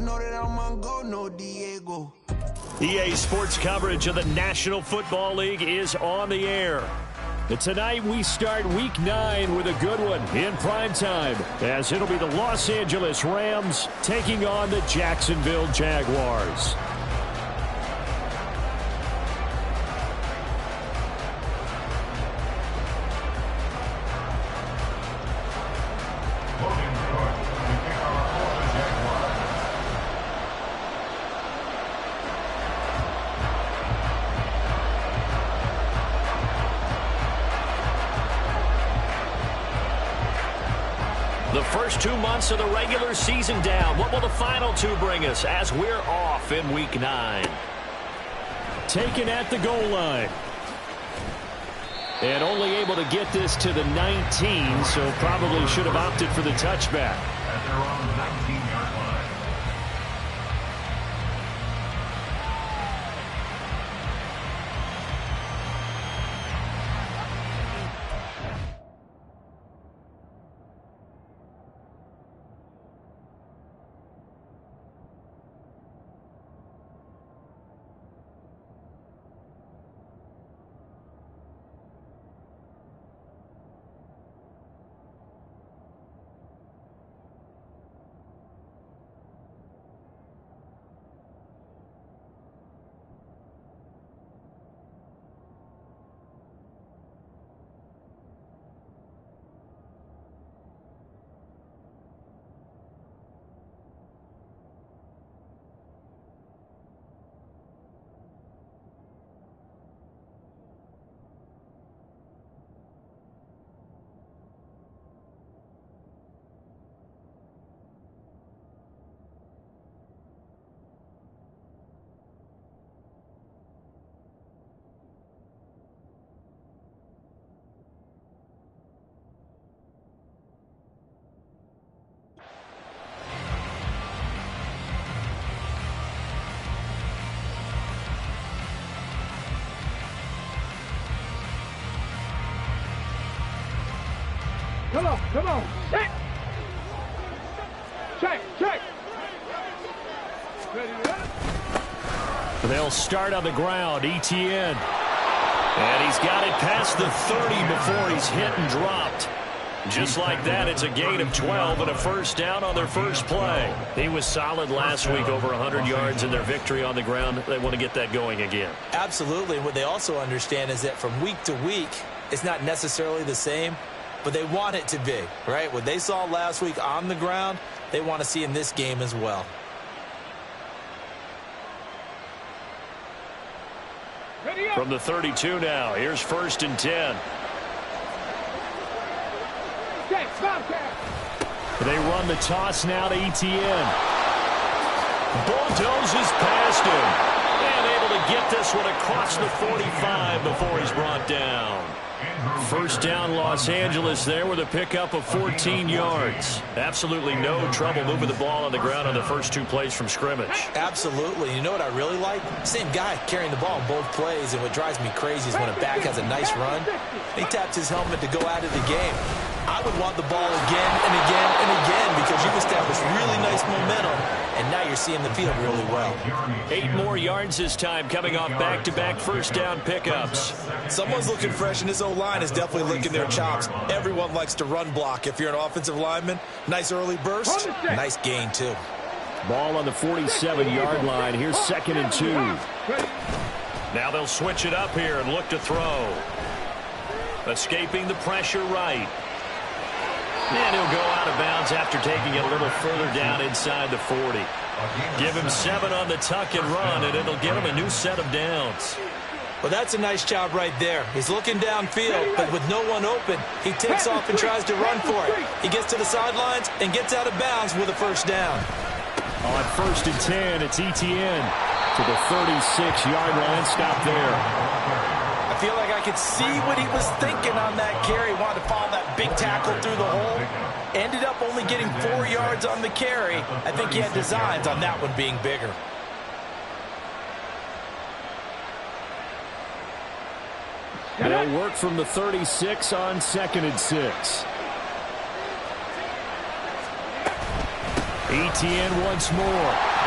know that I'm on go, no Diego. EA Sports coverage of the National Football League is on the air. And tonight we start Week 9 with a good one in primetime, as it'll be the Los Angeles Rams taking on the Jacksonville Jaguars. The first 2 months of the regular season down. What will the final 2 bring us as we're off in Week 9? Taken at the goal line. And only able to get this to the 19, so probably should have opted for the touchback. At their own 19-yard line. Come on, check. Check. They'll start on the ground, Etienne. And he's got it past the 30 before he's hit and dropped. Just like that, it's a gain of 12 and a first down on their first play. He was solid last week, over 100 yards in their victory on the ground. They want to get that going again. Absolutely. What they also understand is that from week to week, it's not necessarily the same, but they want it to be, right? What they saw last week on the ground, they want to see in this game as well. From the 32 now, here's 1st and 10. They run the toss now to Etienne. Bulldozes past him. And able to get this one across the 45 before he's brought down. First down, Los Angeles there with a pickup of 14 yards. Absolutely no trouble moving the ball on the ground on the first 2 plays from scrimmage. Absolutely. You know what I really like? Same guy carrying the ball in both plays, and what drives me crazy is when a back has a nice run, he taps his helmet to go out of the game. I would want the ball again and again and again because you've established really nice momentum, and now you're seeing the field really well. 8 more yards this time coming off back-to-back first down pickups. Someone's looking fresh, and his O-line is definitely licking their chops. Everyone likes to run block. If you're an offensive lineman, nice early burst, nice gain too. Ball on the 47-yard line. Here's 2nd and 2. Now they'll switch it up here and look to throw. Escaping the pressure right. And he'll go out of bounds after taking it a little further down inside the 40. Give him 7 on the tuck and run, and it'll give him a new set of downs. Well, that's a nice job right there. He's looking downfield, but with no one open, he takes off and tries to run for it. He gets to the sidelines and gets out of bounds with a first down. On 1st and 10, it's Etienne to the 36-yard line. Stop there. I feel like I could see what he was thinking on that carry. Wanted to follow that big tackle through the hole. Ended up only getting 4 yards on the carry. I think he had designs on that one being bigger. They'll work from the 36 on 2nd and 6. Etienne once more.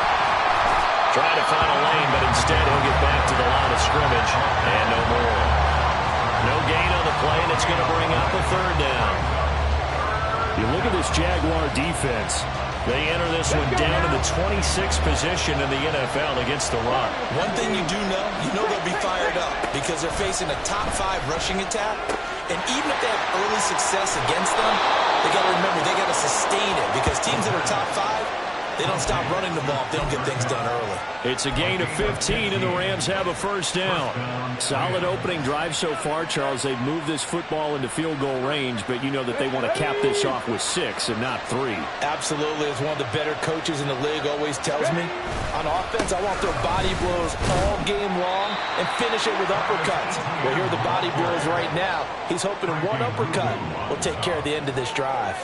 Trying to find a lane, but instead he'll get back to the line of scrimmage. And no more. No gain on the play, and it's going to bring up a third down. You look at this Jaguar defense. They enter this one down in the 26th position in the NFL against the run. One thing you do know, they'll be fired up because they're facing a top 5 rushing attack. And even if they have early success against them, they got to remember they got to sustain it because teams that are top 5, they don't stop running the ball if they don't get things done early. It's a gain of 15, and the Rams have a first down. Solid opening drive so far, Charles. They've moved this football into field goal range, but you know that they want to cap this off with 6 and not 3. Absolutely. As one of the better coaches in the league always tells me, on offense, I want their body blows all game long and finish it with uppercuts. Well, here are the body blows right now. He's hoping one uppercut will take care of the end of this drive.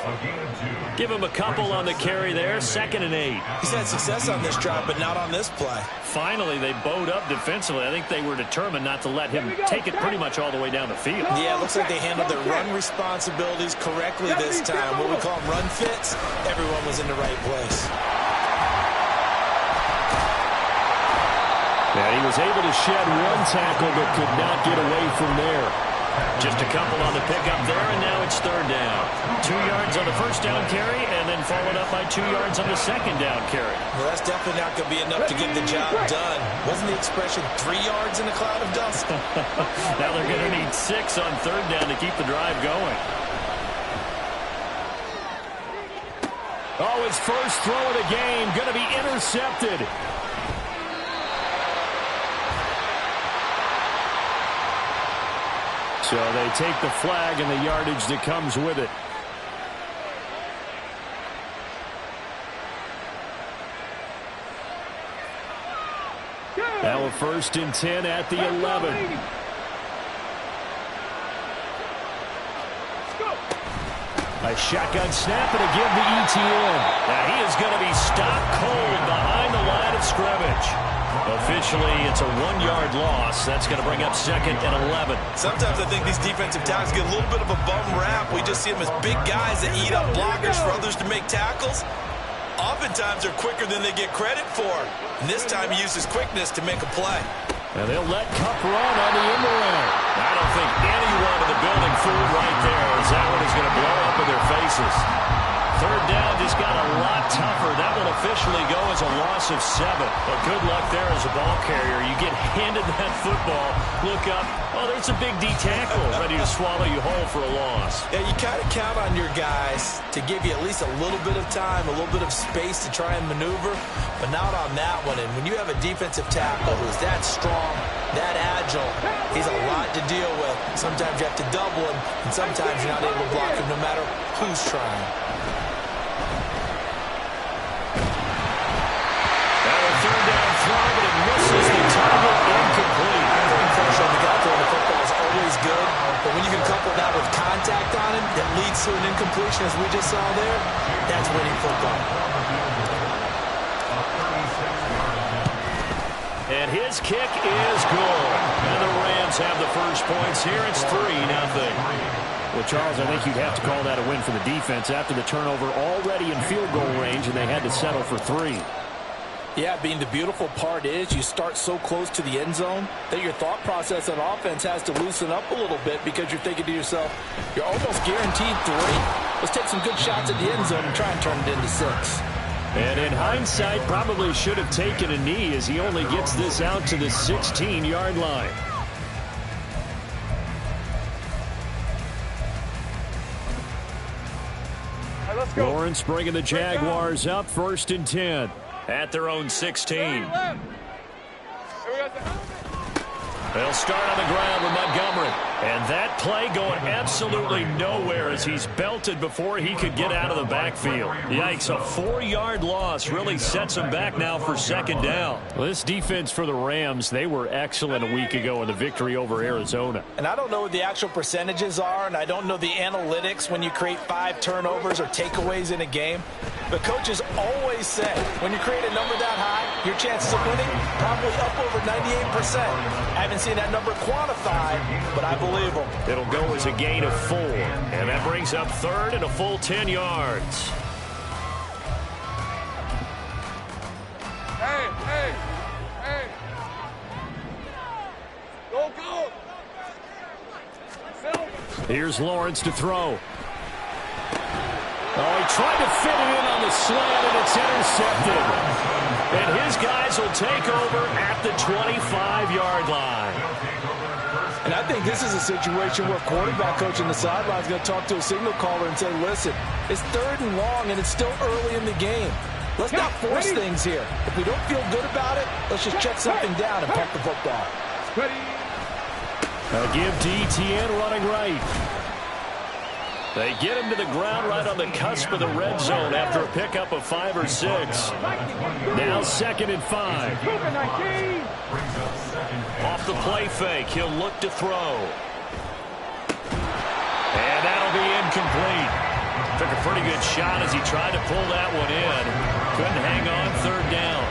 Give him a couple on the carry there. 2nd and 8. He's had success on this drive, but not on this play. Finally, they bowed up defensively. I think they were determined not to let him take it pretty much all the way down the field. Yeah, it looks like they handled their run responsibilities correctly this time. What we call them run fits. Everyone was in the right place. Yeah, he was able to shed one tackle but could not get away from there. Just a couple on the pickup there, and now it's 3rd down. 2 yards on the first down carry, and then followed up by 2 yards on the 2nd down carry. Well, that's definitely not going to be enough to get the job done. Wasn't the expression 3 yards in a cloud of dust? Now they're going to need 6 on 3rd down to keep the drive going. Oh, his first throw of the game going to be intercepted. So they take the flag and the yardage that comes with it. Now a 1st and 10 at the 11. A shotgun snap and a give to ETN. Now he is going to be stopped cold behind the line of scrimmage. Officially, it's a 1-yard loss. That's going to bring up 2nd and 11. Sometimes I think these defensive tackles get a little bit of a bum rap. We just see them as big guys that eat up blockers for others to make tackles. Oftentimes, they're quicker than they get credit for. And this time, he uses quickness to make a play. And they'll let Cup run on the end around. I don't think anyone in the building fooled right there, as that one is going to blow up in their faces. 3rd down just got a lot tougher. That will officially go as a loss of 7. But good luck there as a ball carrier. You get handed that football, look up, oh, there's a big D tackle ready to swallow you whole for a loss. Yeah, you kind of count on your guys to give you at least a little bit of time, a little bit of space to try and maneuver, but not on that one. And when you have a defensive tackle who's that strong, that agile, he's a lot to deal with. Sometimes you have to double him, and sometimes you're not able to block him no matter who's trying. But it misses the target, incomplete. Putting pressure on the guy throwing the football is always good, but when you can couple that with contact on him that leads to an incompletion, as we just saw there, that's winning football. And his kick is good. And the Rams have the first points here. It's 3-0. Well, Charles, I think you'd have to call that a win for the defense after the turnover already in field goal range, and they had to settle for 3. Yeah, being the beautiful part is you start so close to the end zone that your thought process on offense has to loosen up a little bit because you're thinking to yourself, you're almost guaranteed 3. Let's take some good shots at the end zone and try and turn it into 6. And in hindsight, probably should have taken a knee as he only gets this out to the 16-yard line. Lawrence bringing the Jaguars up 1st and 10 at their own 16. They'll start on the ground with Montgomery. And that play going absolutely nowhere as he's belted before he could get out of the backfield. Yikes, a 4-yard loss really sets him back now for 2nd down. Well, this defense for the Rams, they were excellent a week ago in the victory over Arizona. And I don't know what the actual percentages are, and I don't know the analytics when you create 5 turnovers or takeaways in a game. But coaches always say when you create a number that high, your chances of winning probably up over 98%. I haven't seen that number quantified, but I believe them. It'll go as a gain of 4, and that brings up 3rd and a full 10 yards. Hey! Here's Lawrence to throw. Oh, he tried to fit it in on the slant, and it's intercepted. And his guys will take over at the 25-yard line. And I think this is a situation where quarterback coach on the sideline is going to talk to a signal caller and say, listen, it's 3rd and long, and it's still early in the game. Let's not force things here. If we don't feel good about it, let's just check something down and punt the football. A give to Etienne running right. They get him to the ground right on the cusp of the red zone after a pickup of 5 or 6. Now 2nd and 5. Off the play fake, he'll look to throw. And that'll be incomplete. Took a pretty good shot as he tried to pull that one in. Couldn't hang on 3rd down.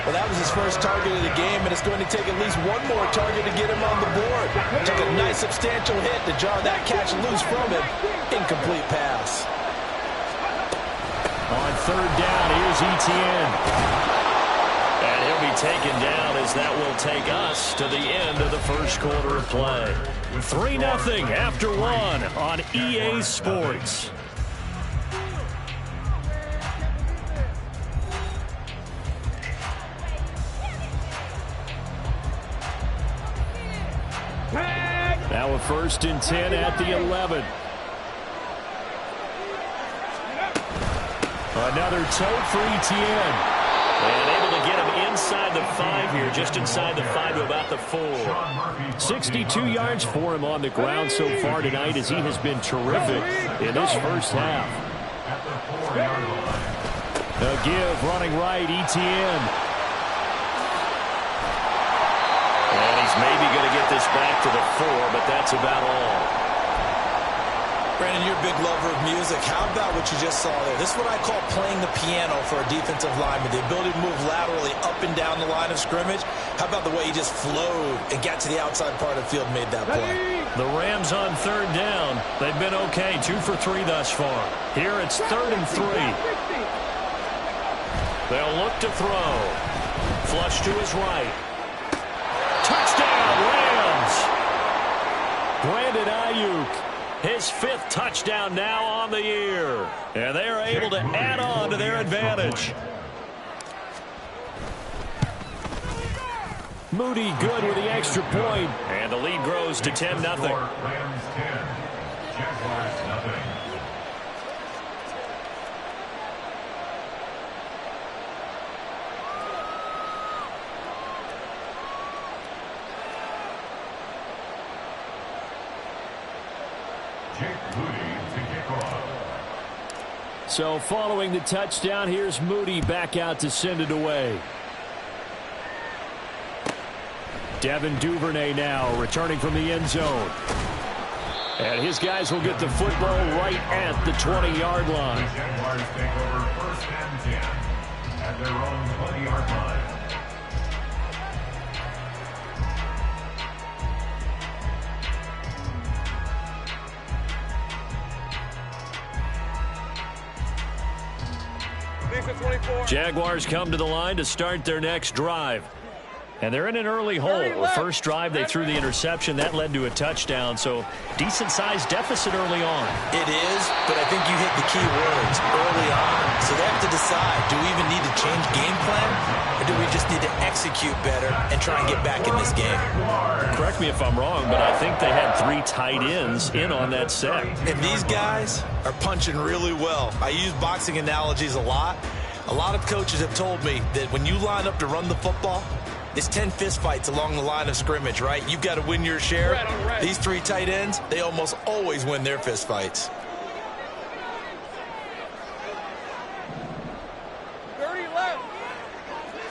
Well, that was his first target of the game, and it's going to take at least one more target to get him on the board. Took a nice substantial hit to jar that catch loose from him. Incomplete pass. On 3rd down, here's Etienne. And he'll be taken down as that will take us to the end of the first quarter of play. 3-0 after 1 on EA Sports. Now a 1st and 10 at the 11. Another tote for Etienne. And able to get him inside the 5 here, just inside the 5 to about the 4. 62 yards for him on the ground so far tonight as he has been terrific in this first half. A give running right, Etienne. And he's maybe going to get this back to the 4, but that's about all. Brandon, you're a big lover of music. How about what you just saw there? This is what I call playing the piano for a defensive lineman. The ability to move laterally up and down the line of scrimmage. How about the way he just flowed and got to the outside part of the field and made that play? The Rams on 3rd down. They've been okay, 2 for 3 thus far. Here it's 3rd and 3. They'll look to throw. Flush to his right. Touchdown, Rams! Brandon Ayuk. His 5th touchdown now on the year. And they are able to add on to their advantage. Moody good with the extra point. And the lead grows to 10-0. Rams 10, Jaguars 0. So following the touchdown, here's Moody back out to send it away. Devin Duvernay now returning from the end zone. And his guys will get the football right at the 20-yard line. The Jaguars take over 1st and 10 at their own 20-yard line. Jaguars come to the line to start their next drive. And they're in an early hole. The first drive, they threw the interception. That led to a touchdown, so decent-sized deficit early on. It is, but I think you hit the key words early on. So they have to decide, do we even need to change game plan, or do we just need to execute better and try and get back in this game? Correct me if I'm wrong, but I think they had 3 tight ends in on that set. And these guys are punching really well. I use boxing analogies a lot. A lot of coaches have told me that when you line up to run the football, it's 10 fistfights along the line of scrimmage, right? You've got to win your share. These 3 tight ends, they almost always win their fistfights. 30 left.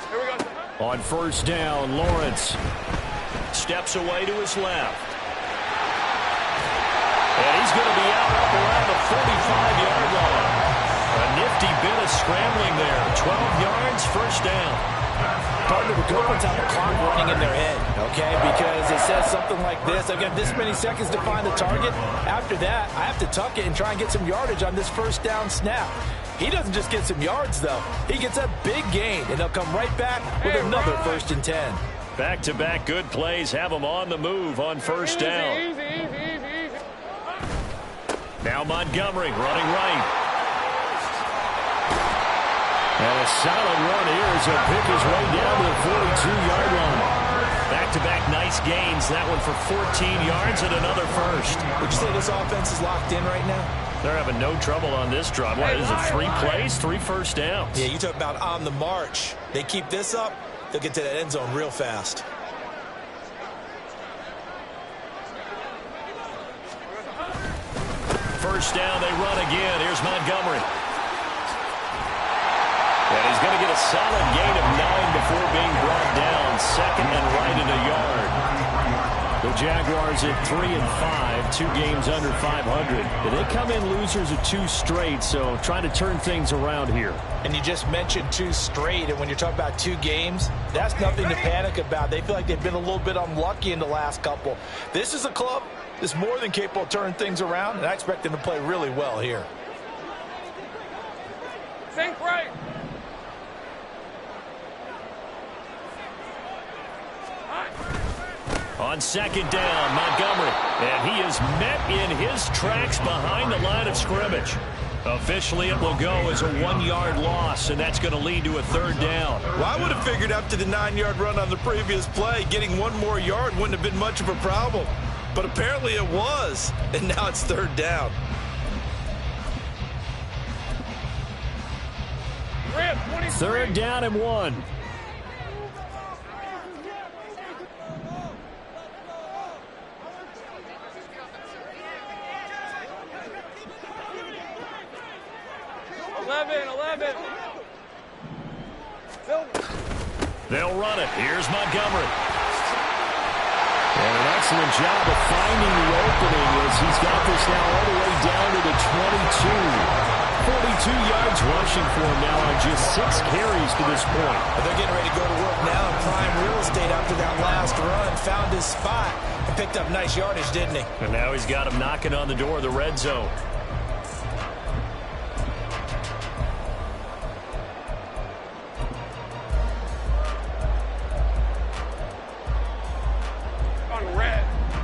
Here we go. On 1st down, Lawrence steps away to his left. And he's going to be out up around the 45-yard line. A nifty bit of scrambling there. 12 yards, 1st down. Partner, we're going to have the clock running in their head, okay? Because it says something like this. I've got this many seconds to find the target. After that, I have to tuck it and try and get some yardage on this 1st down snap. He doesn't just get some yards, though. He gets a big gain, and they'll come right back with another 1st and 10. Back-to-back good plays have them on the move on 1st down. Easy. Now Montgomery running right. And a solid run here as he'll pick his way down to the 42-yard line. Back-to-back nice gains. That one for 14 yards and another first. Would you say this offense is locked in right now? They're having no trouble on this drive. What is it, 3 plays, 3 first downs? Yeah, you talk about on the march. They keep this up, they'll get to that end zone real fast. First down, they run again. Here's Montgomery. And he's going to get a solid gain of 9 before being brought down. Second and right in a yard. The Jaguars at 3-5, 2 games under 500. They come in losers of 2 straight, so trying to turn things around here. And you just mentioned 2 straight, and when you're talking about 2 games, that's nothing to panic about. They feel like they've been a little bit unlucky in the last couple. This is a club that's more than capable of turning things around, and I expect them to play really well here. Think right. On second down, Montgomery. And he is met in his tracks behind the line of scrimmage. Officially, it will go as a 1-yard loss, and that's going to lead to a 3rd down. Well, I would have figured after the 9-yard run on the previous play, getting 1 more yard wouldn't have been much of a problem. But apparently it was, and now it's 3rd down. Third down and 1. They'll run it. Here's Montgomery. And an excellent job of finding the opening as he's got this now all the way down to the 22. 42 yards rushing for him now on just 6 carries to this point. But they're getting ready to go to work now in prime real estate after that last run. Found his spot and picked up nice yardage, didn't he? And now he's got him knocking on the door of the red zone.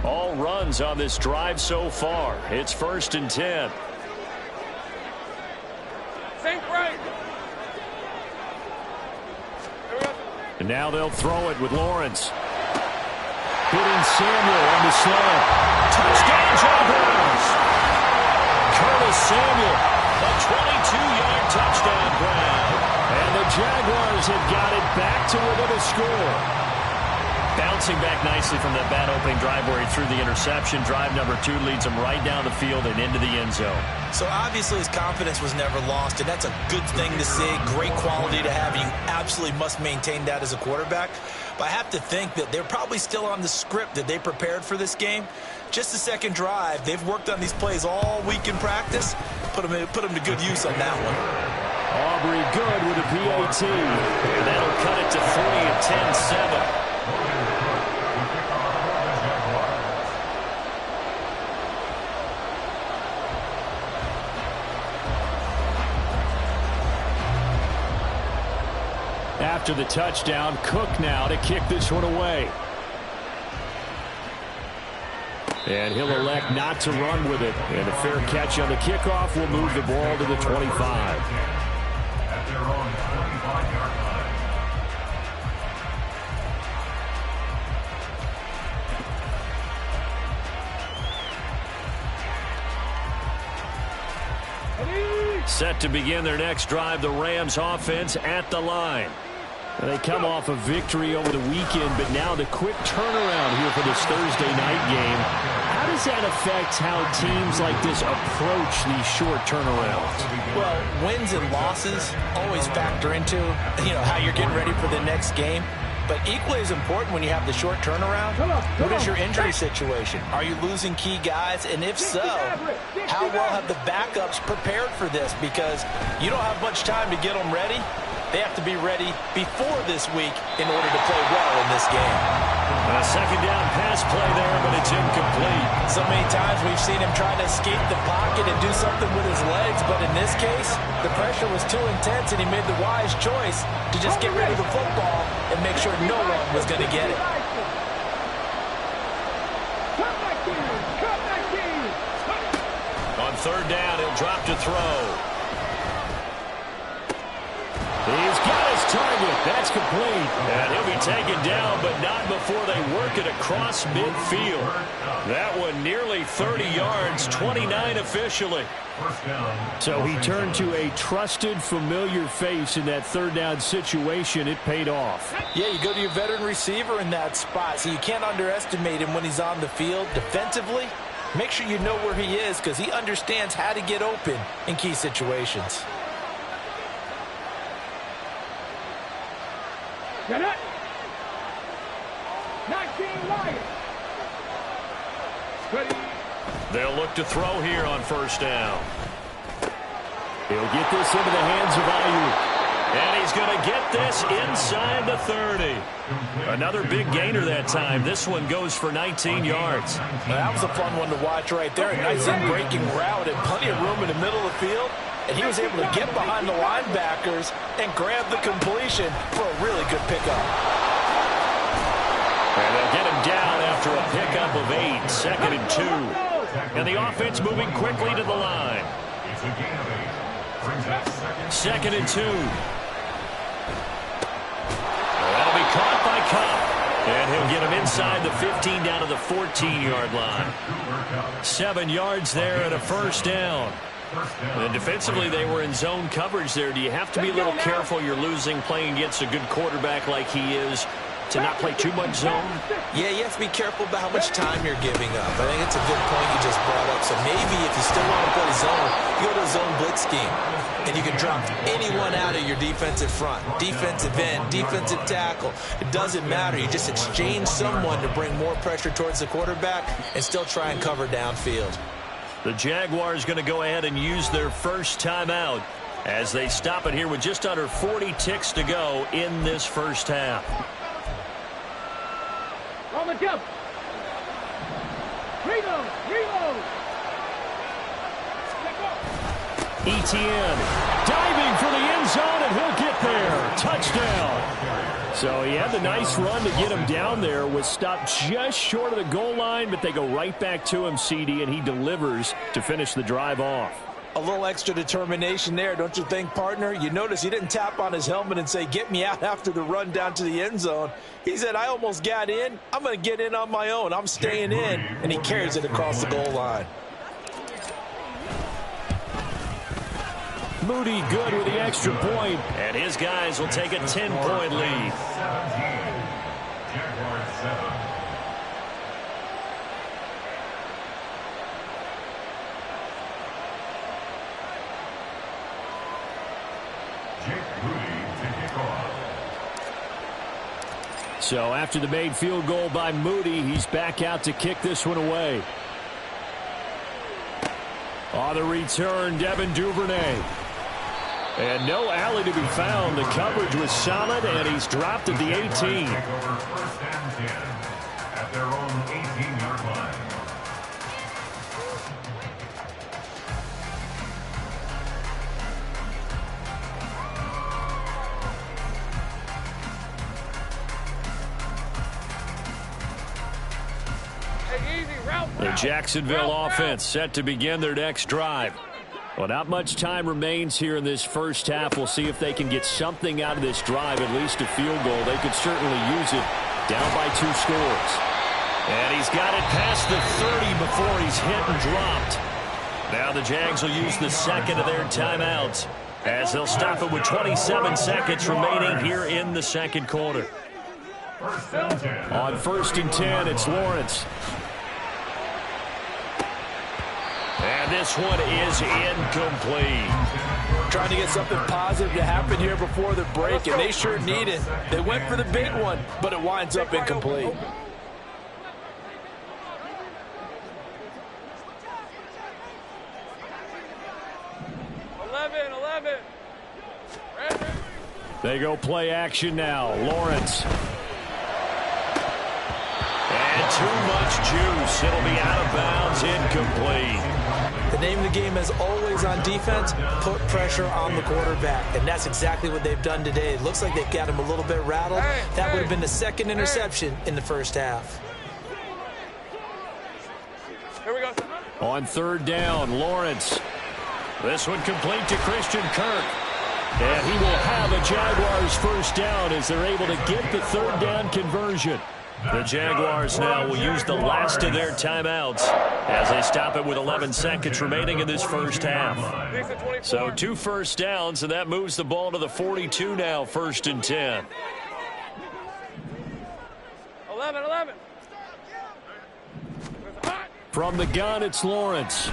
All runs on this drive so far. It's 1st and 10. Think right. And now they'll throw it with Lawrence. Hitting Samuel on the slant. Touchdown, Jaguars! Curtis Samuel, a 22-yard touchdown grab. And the Jaguars have got it back to within a score. Bouncing back nicely from that bad opening drive where he threw the interception. Drive number 2 leads him right down the field and into the end zone. So obviously his confidence was never lost, and that's a good thing to see. Great quality to have. You absolutely must maintain that as a quarterback. But I have to think that they're probably still on the script that they prepared for this game. Just the second drive. They've worked on these plays all week in practice. Put them to good use on that one. Aubrey good with a PAT. And that'll cut it to 3 at 10-7. After the touchdown, Cook now to kick this one away. And he'll elect not to run with it. And a fair catch on the kickoff will move the ball to the 25. At their own 25-yard line. Set to begin their next drive, the Rams offense at the line. They come off a victory over the weekend, but now the quick turnaround here for this Thursday night game. How does that affect how teams like this approach these short turnarounds? Well, wins and losses always factor into, how you're getting ready for the next game. But equally as important when you have the short turnaround, what is your injury situation? Are you losing key guys? And if so, how well have the backups prepared for this? Because you don't have much time to get them ready. They have to be ready before this week in order to play well in this game. A second down pass play there, but it's incomplete. So many times we've seen him try to escape the pocket and do something with his legs, but in this case, the pressure was too intense and he made the wise choice to just get rid of the football and make sure no one was going to get it. On third down. He'll drop to throw. He's got his target. That's complete. And he'll be taken down, but not before they work it across midfield. That one nearly 30 yards, 29 officially. So he turned to a trusted, familiar face in that third down situation. It paid off. Yeah, you go to your veteran receiver in that spot, so you can't underestimate him when he's on the field. Defensively, make sure you know where he is because he understands how to get open in key situations. Get it. 19 Lions. Ready. They'll look to throw here on first down. He'll get this into the hands of Ayuk. And he's going to get this inside the 30. Another big gainer that time. This one goes for 19 yards. Well, that was a fun one to watch right there. A nice in-breaking route and plenty of room in the middle of the field. And he was able to get behind the linebackers and grab the completion for a really good pickup. And they'll get him down after a pickup of 8, 2nd and 2. And the offense moving quickly to the line. It's a gain of 8. Brings up 2nd and 2. That'll be caught by Cup. And he'll get him inside the 15 down to the 14-yard line. 7 yards there and a first down. And defensively, they were in zone coverage there. Do you have to be a little careful you're losing playing against a good quarterback like he is to not play too much zone? Yeah, you have to be careful about how much time you're giving up. I think it's a good point you just brought up. So maybe if you still want to play zone, you go to a zone blitz scheme. And you can drop anyone out of your defensive front. Defensive end, defensive tackle. It doesn't matter. You just exchange someone to bring more pressure towards the quarterback and still try and cover downfield. The Jaguars going to go ahead and use their first timeout as they stop it here with just under 40 ticks to go in this first half. On the jump. Reload. ETN diving for the end zone, and he'll get there. Touchdown. So he had the nice run to get him down there. Was stopped just short of the goal line, but they go right back to him, CD, and he delivers to finish the drive off. A little extra determination there, don't you think, partner? You notice he didn't tap on his helmet and say, get me out after the run down to the end zone. He said, I almost got in. I'm going to get in on my own. I'm staying in. And he carries it across the goal line. Moody good with the extra point. And his guys will take a 10-point lead. 17. Jaguars 7. So after the made field goal by Moody, he's back out to kick this one away. On the return, Devin Duvernay. And no alley to be found. The coverage was solid, and he's dropped at the 18. First and 10 at their own 18-yard line. The Jacksonville offense set to begin their next drive. Well, not much time remains here in this first half. We'll see if they can get something out of this drive, at least a field goal. They could certainly use it down by 2 scores. And he's got it past the 30 before he's hit and dropped. Now the Jags will use the second of their timeouts as they'll stop it with 27 seconds remaining here in the second quarter. On 1st and 10, it's Lawrence. And this one is incomplete. Trying to get something positive to happen here before the break, and they sure need it. They went for the big one, but it winds up incomplete. They go play action now. Lawrence. And too much juice. It'll be out of bounds, incomplete. The name of the game is always on defense, put pressure on the quarterback. And that's exactly what they've done today. It looks like they've got him a little bit rattled. That would have been the second interception in the first half. Here we go. On third down, Lawrence. This one complete to Christian Kirk. And he will have a Jaguars first down as they're able to get the third down conversion. The Jaguars now will use the last of their timeouts as they stop it with 11 seconds remaining in this first half. So 2 first downs, and that moves the ball to the 42 now, 1st and 10. 11. From the gun, it's Lawrence.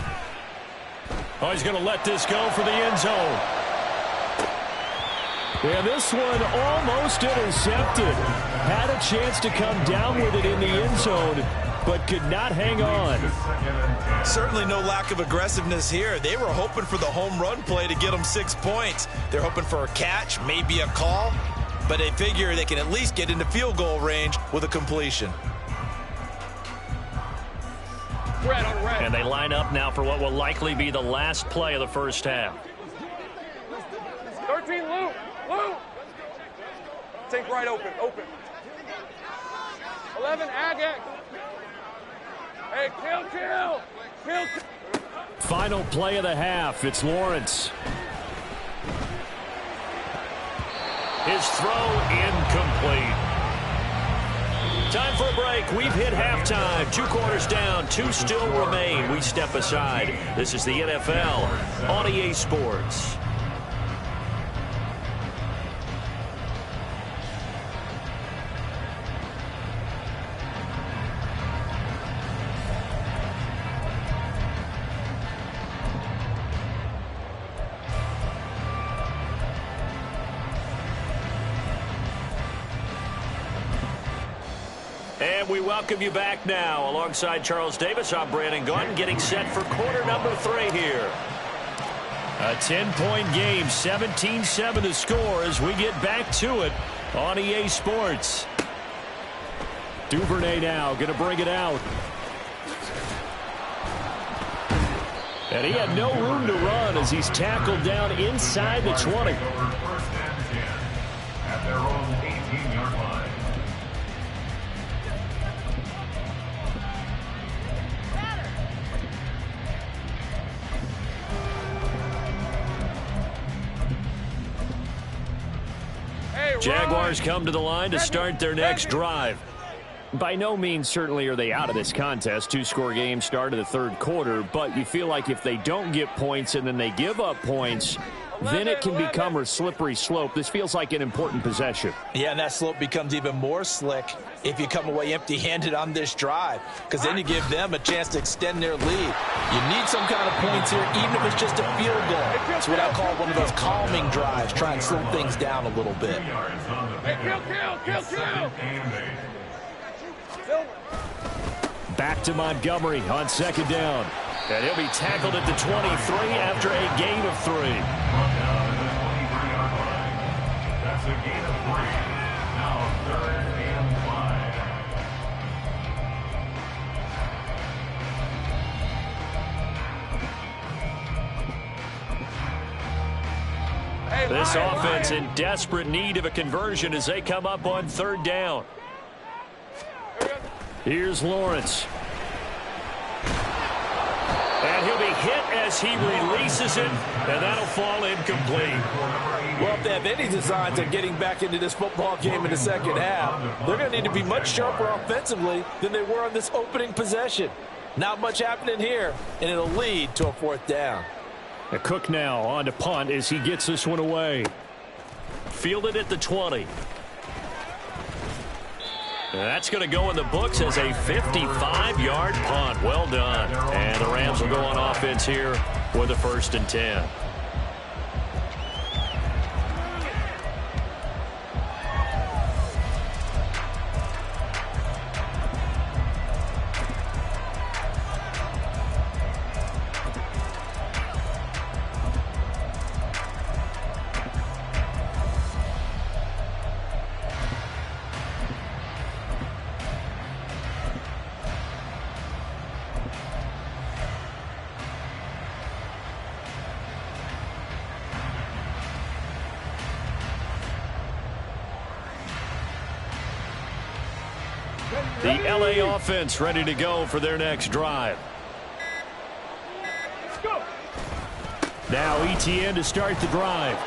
Oh, he's going to let this go for the end zone. Yeah, this one almost intercepted. Had a chance to come down with it in the end zone, but could not hang on. Certainly no lack of aggressiveness here. They were hoping for the home run play to get them 6 points. They're hoping for a catch, maybe a call, but they figure they can at least get into field goal range with a completion. Red on red. And they line up now for what will likely be the last play of the first half. 13, Lou. Take right open. 11, ag. Hey, kill. Final play of the half. It's Lawrence. His throw incomplete. Time for a break. We've hit halftime. 2 quarters down. 2 still remain. We step aside. This is the NFL on EA Sports. And we welcome you back now. Alongside Charles Davis, I'm Brandon Gunn, getting set for quarter number 3 here. A 10-point game, 17-7 to score as we get back to it on EA Sports. Duvernay now going to bring it out. And he had no room to run as he's tackled down inside the 20. First and 10 at their own 18-yard line. Jaguars come to the line to start their next drive. By no means certainly are they out of this contest. 2-score game start of the third quarter, but you feel like if they don't get points and then they give up points, then it can become a slippery slope. This feels like an important possession. Yeah, and that slope becomes even more slick if you come away empty-handed on this drive, because then you give them a chance to extend their lead. You need some kind of points here, even if it's just a field goal. It's what I call one of those calming drives, try and slow things down a little bit. Back to Montgomery on second down. And he'll be tackled at the 23 after a gain of 3. That's a gain of 3. Now 3rd and 5. This offense in desperate need of a conversion as they come up on 3rd down. Here's Lawrence. And he'll be hit as he releases it, and that'll fall incomplete. Well, if they have any designs of getting back into this football game in the second half, they're going to need to be much sharper offensively than they were on this opening possession. Not much happening here, and it'll lead to a 4th down. A Cook now on to punt as he gets this one away. Fielded at the 20. And that's going to go in the books as a 55-yard punt. Well done. And the Rams will go on offense here with a 1st and 10. The LA offense ready to go for their next drive. Now ETN to start the drive.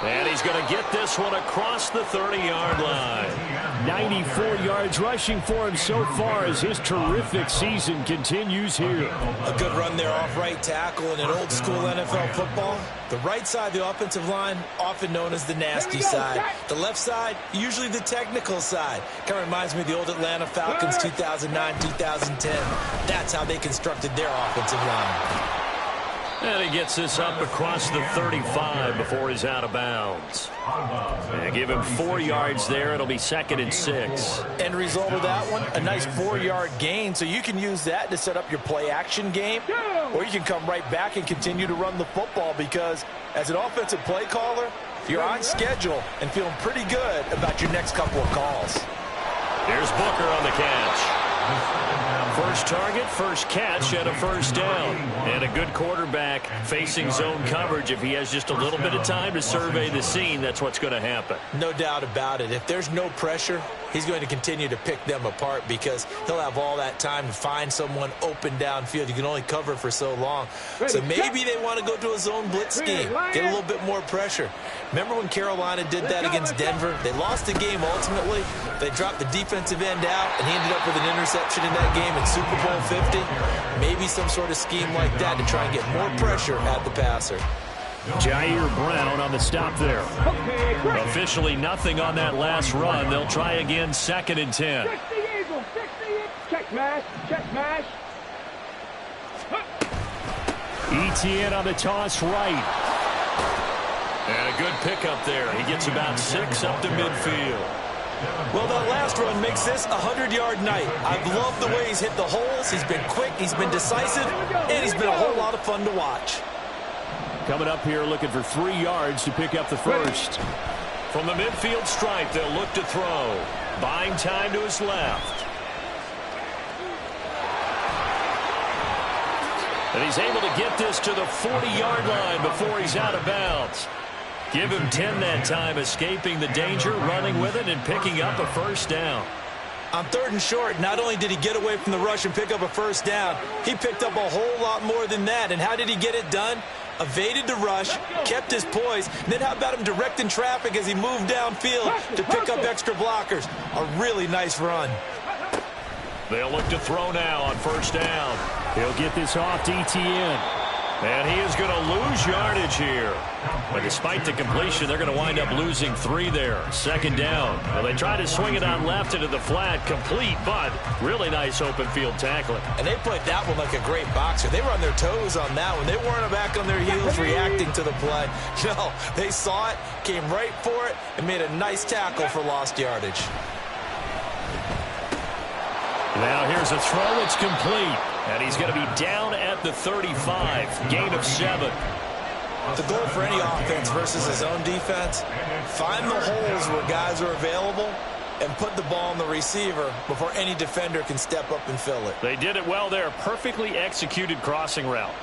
And he's going to get this one across the 30-yard line. 94 yards rushing for him so far as his terrific season continues here. A good run there off right tackle in an old school NFL football. The right side of the offensive line, often known as the nasty side. The left side, usually the technical side. Kind of reminds me of the old Atlanta Falcons 2009-2010. That's how they constructed their offensive line. And he gets this up across the 35 before he's out of bounds. And give him 4 yards there. It'll be 2nd and 6. End result of that one, a nice 4-yard gain. So you can use that to set up your play-action game, or you can come right back and continue to run the football because as an offensive play caller, you're on schedule and feeling pretty good about your next couple of calls. Here's Booker on the catch. First target, first catch, and a first down. And a good quarterback facing zone coverage. If he has just a little bit of time to survey the scene, that's what's going to happen. No doubt about it. If there's no pressure, he's going to continue to pick them apart because he'll have all that time to find someone open downfield. You can only cover for so long. So maybe they want to go to a zone blitz scheme, get a little bit more pressure. Remember when Carolina did that against Denver? They lost the game ultimately. They dropped the defensive end out, and he ended up with an interception in that game in Super Bowl 50. Maybe some sort of scheme like that to try and get more pressure at the passer. Jair Brown on the stop there. Officially nothing on that last run. They'll try again, 2nd and 10. Check the eagle. Check mash. Check mash. ETN on the toss right. And a good pickup there. He gets about 6 up to midfield. Well, that last run makes this a 100-yard night. I've loved the way he's hit the holes. He's been quick, he's been decisive, and he's been a whole lot of fun to watch. Coming up here looking for 3 yards to pick up the first. From the midfield stripe, they'll look to throw. Buying time to his left. And he's able to get this to the 40-yard line before he's out of bounds. Give him 10 that time, escaping the danger, running with it, and picking up a first down. On 3rd and short, not only did he get away from the rush and pick up a first down, he picked up a whole lot more than that. And how did he get it done? Evaded the rush, kept his poise, and then how about him directing traffic as he moved downfield to pick up extra blockers? A really nice run. They'll look to throw now on first down. He'll get this off to ETN. And he is going to lose yardage here. But despite the completion, they're going to wind up losing 3 there. 2nd down. Well, they try to swing it on left into the flat. Complete, but really nice open field tackling. And they played that one like a great boxer. They were on their toes on that one. They weren't back on their heels reacting to the play. No, they saw it, came right for it, and made a nice tackle for lost yardage. Now here's a throw. It's complete. And he's going to be down at the 35. Gain of 7. The goal for any offense versus his own defense, find the holes where guys are available and put the ball on the receiver before any defender can step up and fill it. They did it well there. Perfectly executed crossing route.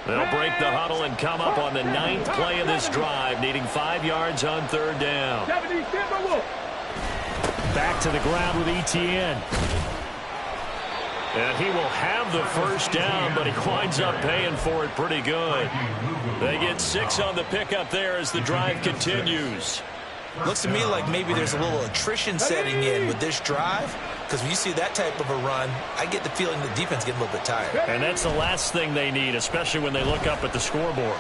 They'll break the huddle and come up on the 9th play of this drive, needing 5 yards on 3rd down. Back to the ground with ETN. And he will have the first down, but he winds up paying for it pretty good. They get 6 on the pickup there as the drive continues. Looks to me like maybe there's a little attrition setting in with this drive, because when you see that type of a run, I get the feeling the defense getting a little bit tired. And that's the last thing they need, especially when they look up at the scoreboard.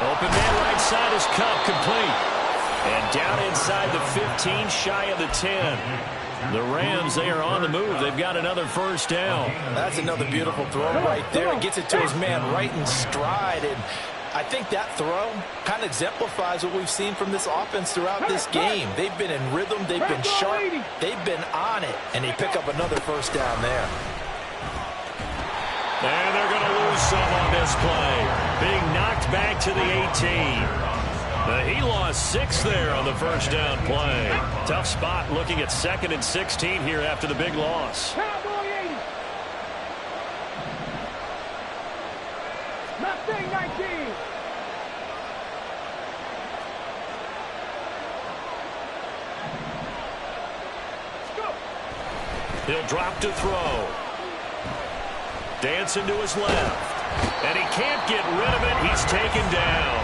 Open man right side is Cup, complete. And down inside the 15, shy of the 10. The Rams, they are on the move. They've got another first down. That's another beautiful throw right there. It gets it to his man right in stride. And I think that throw kind of exemplifies what we've seen from this offense throughout this game. They've been in rhythm. They've been sharp. They've been on it. And they pick up another first down there. And they're going to lose some on this play. Being knocked back to the 18. He lost 6 there on the first down play. Tough spot looking at 2nd and 16 here after the big loss. Mustang 19. He'll drop to throw. Dancing to his left. And he can't get rid of it. He's taken down.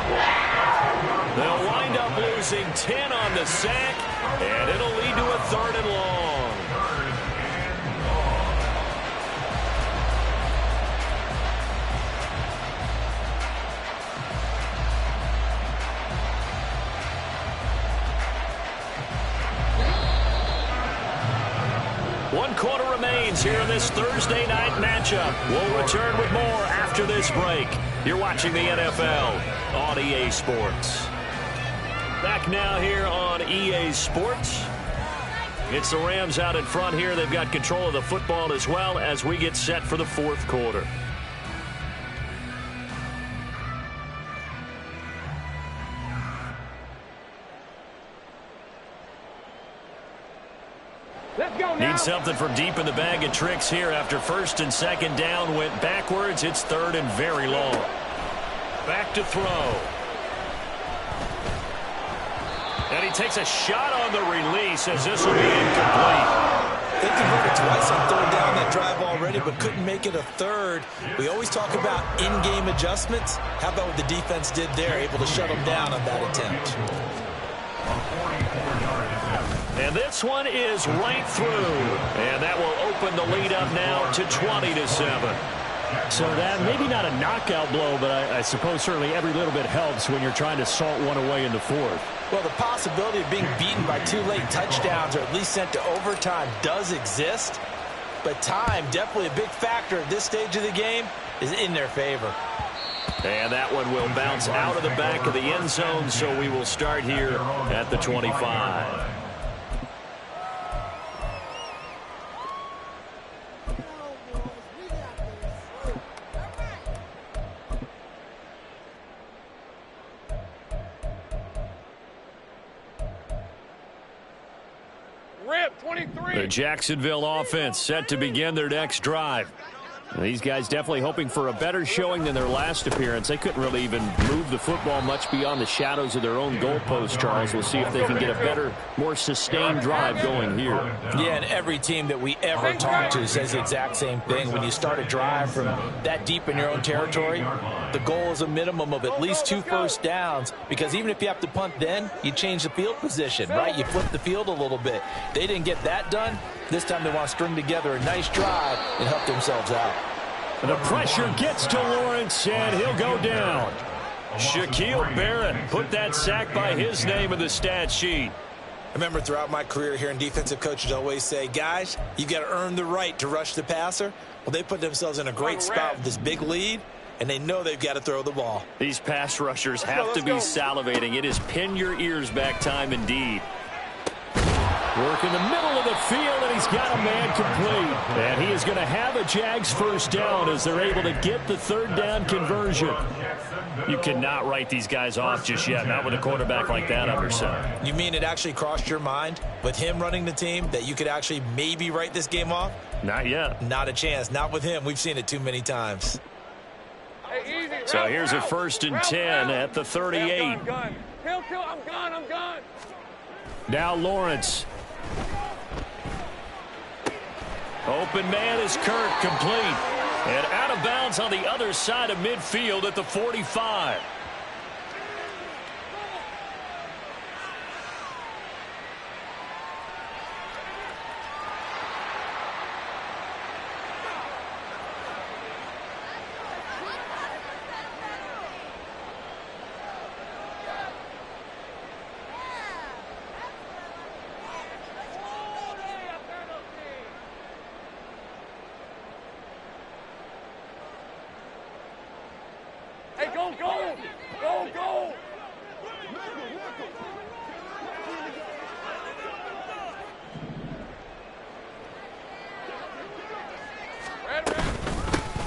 They'll wind up losing 10 on the sack, and it'll lead to a 3rd and long. One quarter remains here in this Thursday night matchup. We'll return with more after this break. You're watching the NFL on EA Sports. Back now here on EA Sports. It's the Rams out in front here. They've got control of the football as well as we get set for the 4th quarter. Need something from deep in the bag of tricks here after 1st and 2nd down went backwards. It's 3rd and very long. Back to throw. And he takes a shot on the release as this will be incomplete. They converted twice on 3rd down that drive already, but couldn't make it a 3rd. We always talk about in-game adjustments. How about what the defense did there, able to shut them down on that attempt. And this one is right through. And that will open the lead up now to 20-7. So that maybe not a knockout blow, but I suppose certainly every little bit helps when you're trying to salt one away in the 4th. Well, the possibility of being beaten by 2 late touchdowns or at least sent to overtime does exist. But time, definitely a big factor at this stage of the game, is in their favor. And that one will bounce out of the back of the end zone, so we will start here at the 25. The Jacksonville offense set to begin their next drive. These guys definitely hoping for a better showing than their last appearance. They couldn't really even move the football much beyond the shadows of their own goalpost, Charles. We'll see if they can get a better, more sustained drive going here. Yeah, and every team that we ever talk to says the exact same thing. When you start a drive from that deep in your own territory, the goal is a minimum of at least 2 first downs, because even if you have to punt then, you change the field position, right? You flip the field a little bit. They didn't get that done. This time they want to string together a nice drive and help themselves out. The pressure gets to Lawrence, and he'll go down. Shaquille Barrett put that sack by his name in the stat sheet. I remember throughout my career hearing defensive coaches always say, guys, you got to earn the right to rush the passer. Well, they put themselves in a great spot with this big lead, and they know they've got to throw the ball. These pass rushers have to be salivating. It is pin your ears back time indeed. Work in the middle of the field, and he's got a man complete. And he is going to have a Jags first down as they're able to get the 3rd down conversion. You cannot write these guys off just yet, not with a quarterback like that under center. You mean it actually crossed your mind with him running the team that you could actually maybe write this game off? Not yet. Not a chance. Not with him. We've seen it too many times. So here's a 1st and 10 at the 38. I'm gone. I'm gone. Now Lawrence. Open man is Kirk, complete. And out of bounds on the other side of midfield at the 45. Go!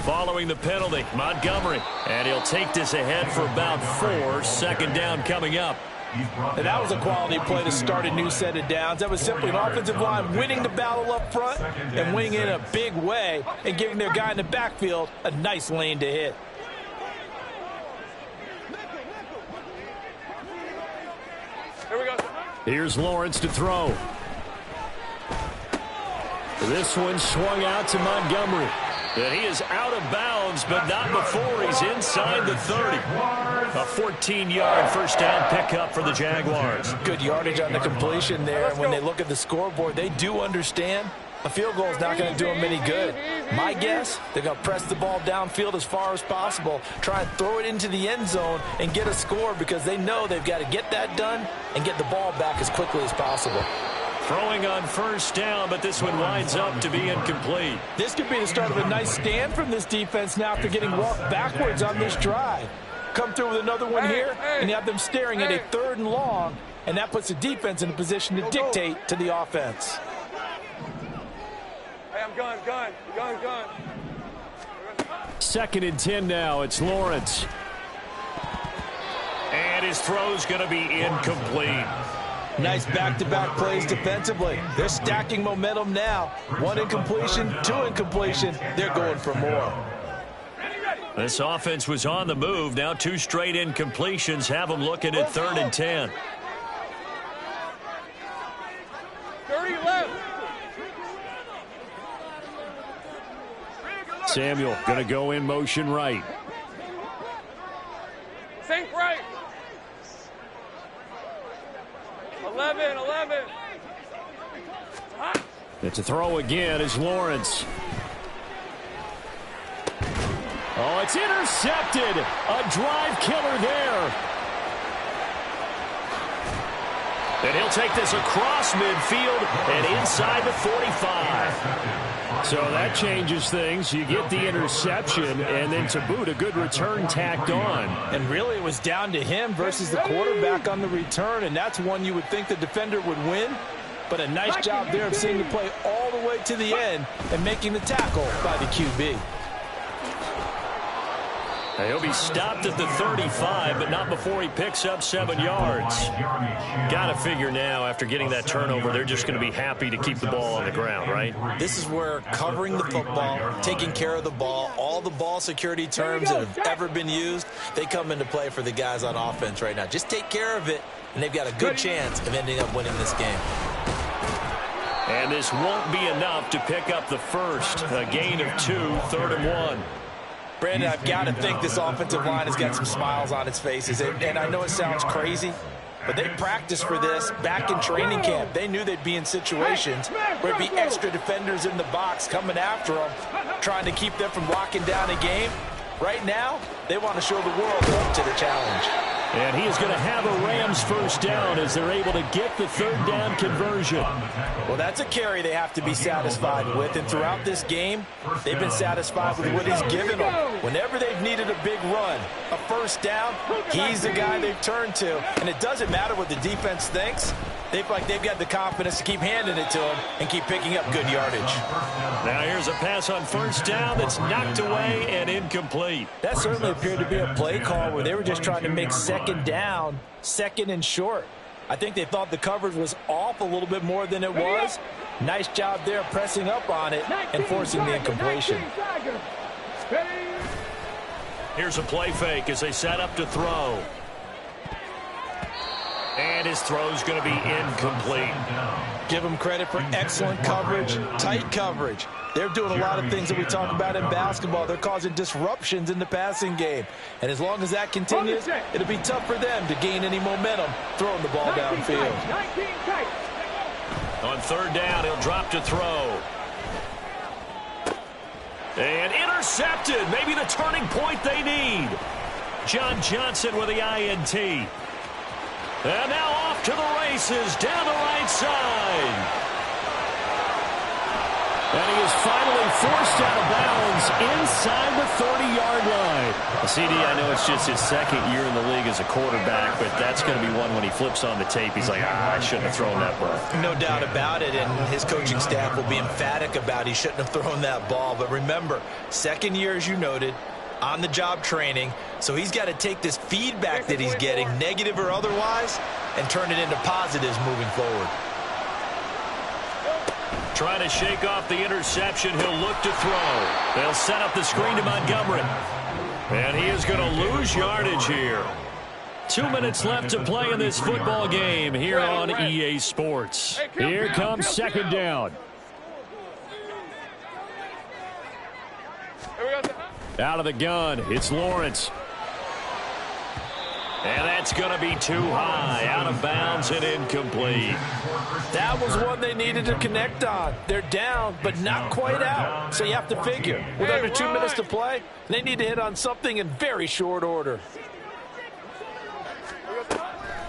Following the penalty, Montgomery. And he'll take this ahead for about 4. 2nd down coming up. And that was a quality play to start a new set of downs. That was simply an offensive line winning the battle up front and winning in a big way and giving their guy in the backfield a nice lane to hit. Here we go. Here's Lawrence to throw. This one swung out to Montgomery. And he is out of bounds, but not before he's inside the 30. A 14-yard first down pickup for the Jaguars. Good yardage on the completion there. And when they look at the scoreboard, they do understand a field goal is not going to do them any good. My guess, they're going to press the ball downfield as far as possible, try and throw it into the end zone and get a score because they know they've got to get that done and get the ball back as quickly as possible. Throwing on first down, but this one winds up to be incomplete. This could be the start of a nice stand from this defense now after getting walked backwards on this drive. Come through with another one here, and you have them staring at a 3rd and long, and that puts the defense in a position to dictate to the offense. Hey, I'm gun. 2nd and 10 now. It's Lawrence. And his throw's going to be incomplete. Nice back-to-back plays defensively. They're stacking momentum now. 1 incompletion, 2 incompletion. They're going for more. This offense was on the move. Now 2 straight incompletions have them looking at 3rd and 10. 30 left. Samuel going to go in motion right. Sink right. 11. It's a throw again as Lawrence. Oh, it's intercepted. A drive killer there. And he'll take this across midfield and inside the 45. So that changes things. You get the interception, and then to boot, a good return tacked on. And really, it was down to him versus the quarterback on the return, and that's one you would think the defender would win. But a nice job there of seeing the play all the way to the end and making the tackle by the QB. He'll be stopped at the 35, but not before he picks up 7 yards. Got to figure now, after getting that turnover, they're just going to be happy to keep the ball on the ground, right? This is where covering the football, taking care of the ball, all the ball security terms that have ever been used, they come into play for the guys on offense right now. Just take care of it, and they've got a good chance of ending up winning this game. And this won't be enough to pick up the first. A gain of 2, 3rd and 1. Brandon, I've got to think this offensive line has got some smiles on its faces. And I know it sounds crazy, but they practiced for this back in training camp. They knew they'd be in situations where it'd be extra defenders in the box coming after them, trying to keep them from locking down a game. Right now, they want to show the world they're up to the challenge. And he is going to have a Rams first down as they're able to get the 3rd down conversion. Well, that's a carry they have to be satisfied with. And throughout this game, they've been satisfied with what he's given them. Whenever they've needed a big run, a first down, he's the guy they've turned to. And it doesn't matter what the defense thinks. They feel like they've got the confidence to keep handing it to him and keep picking up good yardage. Now here's a pass on first down that's knocked away and incomplete. That certainly appeared to be a play call where they were just trying to make 2nd down, 2nd and short. I think they thought the coverage was off a little bit more than it was. Nice job there pressing up on it and forcing the incompletion. Here's a play fake as they set up to throw. And his throw's going to be incomplete. Give them credit for excellent coverage, tight coverage. They're doing a lot of things that we talk about in basketball. They're causing disruptions in the passing game. And as long as that continues, it'll be tough for them to gain any momentum throwing the ball downfield. On 3rd down, he'll drop to throw. And intercepted. Maybe the turning point they need. John Johnson with the INT. And now off to the races down the right side. And he is finally forced out of bounds inside the 30-yard line. CD, I know it's just his 2nd year in the league as a quarterback, but that's going to be one when he flips on the tape. He's like, I shouldn't have thrown that ball. No doubt about it, and his coaching staff will be emphatic about he shouldn't have thrown that ball. But remember, 2nd year, as you noted, on-the-job training, so he's got to take this feedback that he's getting, negative or otherwise, and turn it into positives moving forward. Trying to shake off the interception. He'll look to throw. They'll set up the screen to Montgomery. And he is going to lose yardage here. 2 minutes left to play in this football game here on EA Sports. Here comes 2nd down. Out of the gun, it's Lawrence. And that's going to be too high, out of bounds and incomplete. That was one they needed to connect on. They're down, but not quite out. So you have to figure, with under 2 minutes to play, they need to hit on something in very short order.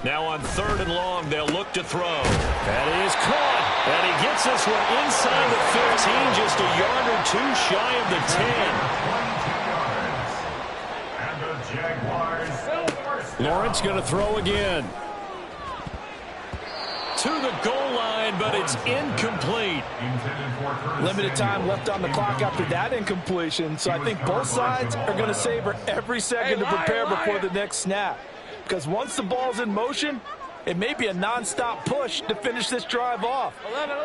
Now on 3rd and long, they'll look to throw. That is caught. And he gets this one inside the 15, just a yard or two shy of the 10. And the Jaguars Lawrence going to throw again. To the goal line, but it's incomplete. Limited time left on the clock after that incompletion, so I think both sides are going to savor every second to prepare before the next snap. Because once the ball's in motion, it may be a non-stop push to finish this drive off.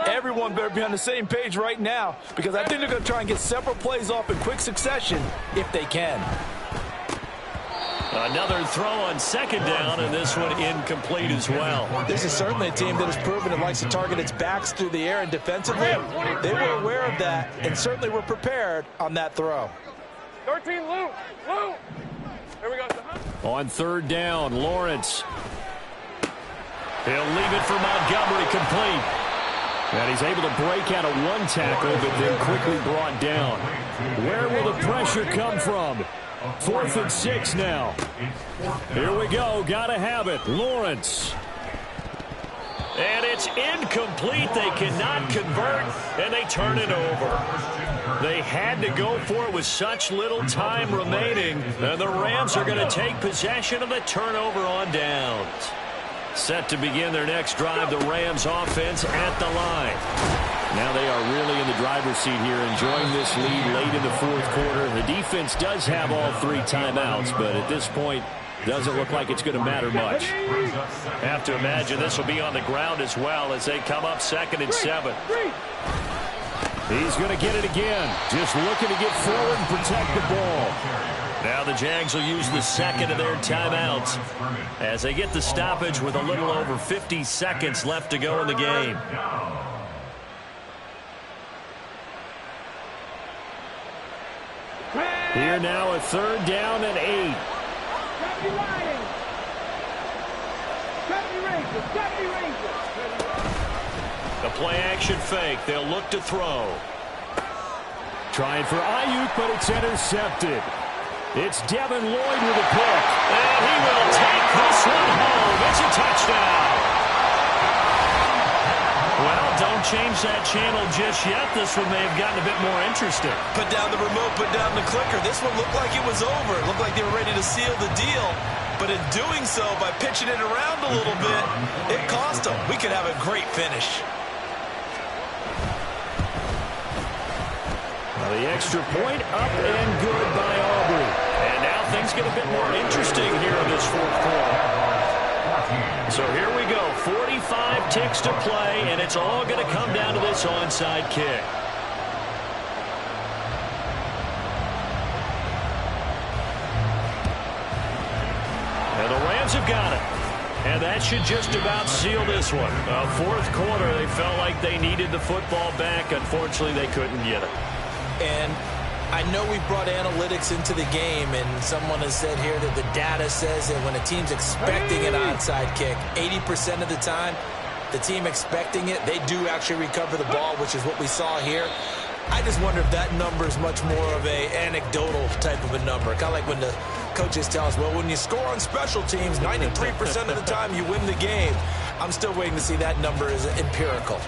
Everyone better be on the same page right now, because I think they're going to try and get several plays off in quick succession if they can. Another throw on 2nd down, and this one incomplete as well. This is certainly a team that has proven it likes to target its backs through the air, and defensively, they were aware of that and certainly were prepared on that throw. 13, Lou. Here we go. On 3rd down, Lawrence. He'll leave it for Montgomery, complete. And he's able to break out of one tackle, but then quickly brought down. Where will the pressure come from? 4th and 6 now. Here we go. Got to have it. Lawrence. And it's incomplete. They cannot convert, and they turn it over. They had to go for it with such little time remaining, and the Rams are going to take possession of the turnover on downs. Set to begin their next drive, the Rams offense at the line. Now they are really in the driver's seat here, enjoying this lead late in the 4th quarter. The defense does have all 3 timeouts, but at this point, doesn't look like it's going to matter much. Have to imagine this will be on the ground as well as they come up 2nd and 7. He's going to get it again. Just looking to get forward and protect the ball. Now the Jags will use the 2nd of their timeouts as they get the stoppage with a little over 50 seconds left to go in the game. Here now, a 3rd down and 8. The play-action fake. They'll look to throw. Trying for Ayuk, but it's intercepted. It's Devin Lloyd with a pick. And he will take this one home. It's a touchdown. Well, don't change that channel just yet. This one may have gotten a bit more interesting. Put down the remote, put down the clicker. This one looked like it was over. It looked like they were ready to seal the deal. But in doing so, by pitching it around a little bit, it cost them. We could have a great finish. Well, the extra point up and good by Aubrey. And now things get a bit more interesting here in this 4th quarter. So here we go. 45 ticks to play, and it's all going to come down to this onside kick. And the Rams have got it. And that should just about seal this one. 4th quarter, they felt like they needed the football back. Unfortunately, they couldn't get it. And I know we brought analytics into the game, and someone has said here that the data says that when a team's expecting an onside kick, 80% of the time, the team expecting it, they do actually recover the ball, which is what we saw here. I just wonder if that number is much more of a anecdotal type of a number. Kind of like when the coaches tell us, well, when you score on special teams, 93% of the time you win the game. I'm still waiting to see that number is empirical.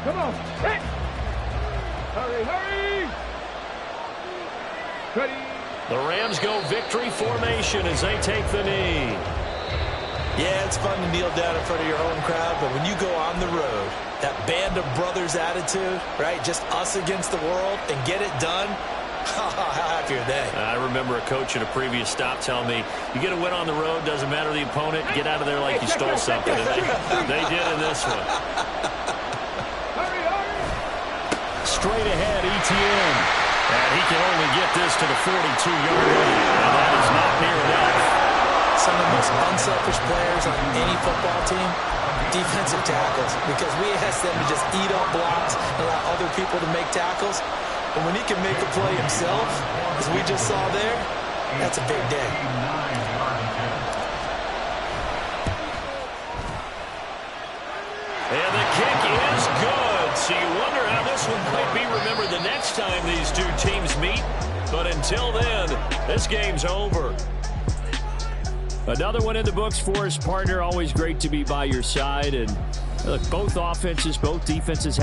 Come on. Hit. Hurry. Ready. The Rams go victory formation as they take the knee. Yeah, it's fun to kneel down in front of your home crowd, but when you go on the road, that band of brothers attitude, right, just us against the world, and get it done, how happy are they? I remember a coach at a previous stop telling me, you get a win on the road, doesn't matter the opponent, get out of there like you stole something. And they did in this one. Straight ahead, ETN. And he can only get this to the 42-yard line. And that is not near enough. Some of the most selfish players on any football team? Defensive tackles, because we ask them to just eat up blocks and allow other people to make tackles. And when he can make a play himself, as we just saw there, that's a big day. And the kick is good. So you wonder how this one might be remembered the next time these two teams meet. But until then, this game's over. Another one in the books for us, partner. Always great to be by your side. And look, both offenses, both defenses